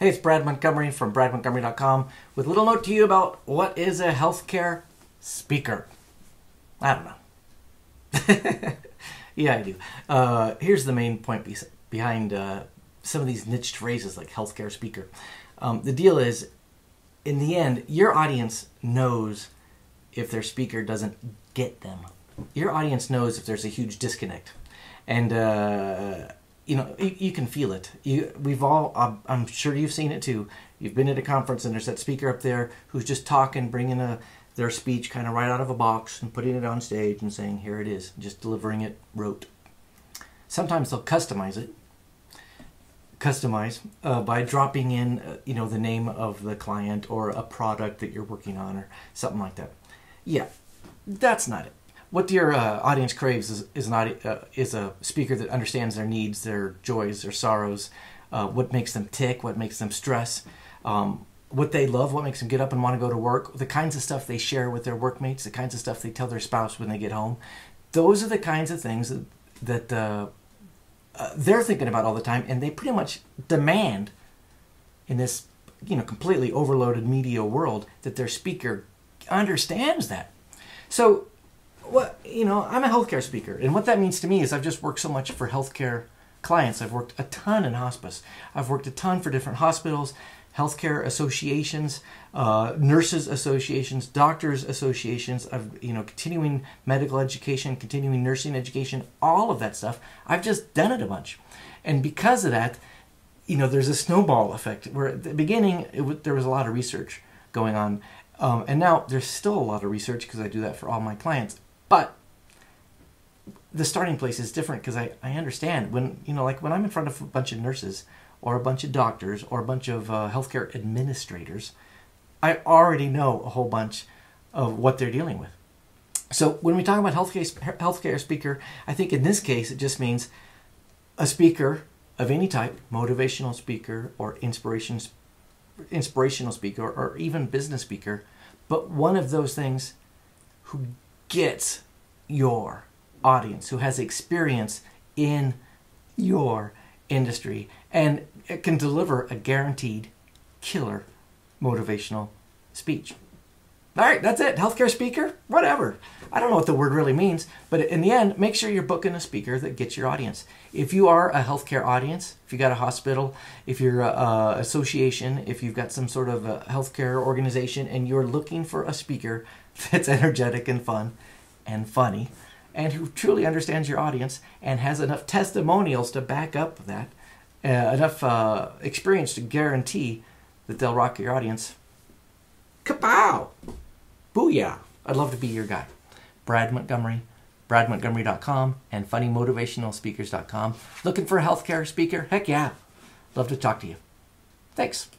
Hey, it's Brad Montgomery from bradmontgomery.com with a little note to you about what is a healthcare speaker. I don't know. Yeah, I do. Here's the main point behind some of these niche phrases like healthcare speaker. The deal is, in the end, your audience knows if their speaker doesn't get them. Your audience knows if there's a huge disconnect. And, you can feel it. I'm sure you've seen it too. You've been at a conference and there's that speaker up there who's just talking, bringing their speech kind of right out of a box and putting it on stage and saying, here it is, just delivering it rote. Sometimes they'll customize by dropping in, the name of the client or a product that you're working on or something like that. Yeah, that's not it. What your audience craves is a speaker that understands their needs, their joys, their sorrows, what makes them tick, what makes them stress, what they love, what makes them get up and want to go to work, the kinds of stuff they share with their workmates, the kinds of stuff they tell their spouse when they get home. Those are the kinds of things that they're thinking about all the time, and they pretty much demand in this completely overloaded media world that their speaker understands that. So I'm a healthcare speaker, and what that means to me is I've just worked so much for healthcare clients. I've worked a ton in hospice. I've worked a ton for different hospitals, healthcare associations, nurses associations, doctors associations, continuing medical education, continuing nursing education, all of that stuff. I've just done it a bunch. And because of that, there's a snowball effect where at the beginning there was a lot of research going on. And now there's still a lot of research because I do that for all my clients. But the starting place is different because I understand when I'm in front of a bunch of nurses or a bunch of doctors or a bunch of healthcare administrators, I already know a whole bunch of what they're dealing with. So when we talk about healthcare speaker, I think in this case it just means a speaker of any type, motivational speaker or inspirational speaker or even business speaker, but one of those things who gets your audience, who has experience in your industry, and it can deliver a guaranteed killer motivational speech. All right, that's it. Healthcare speaker, whatever. I don't know what the word really means, but in the end, make sure you're booking a speaker that gets your audience. If you are a healthcare audience, if you got a hospital, if you're an association, if you've got some sort of a healthcare organization and you're looking for a speaker that's energetic and fun and funny and who truly understands your audience and has enough testimonials to back up that, enough experience to guarantee that they'll rock your audience, kapow! Booyah! I'd love to be your guy. Brad Montgomery, bradmontgomery.com, and funnymotivationalspeakers.com. Looking for a healthcare speaker? Heck yeah. Love to talk to you. Thanks.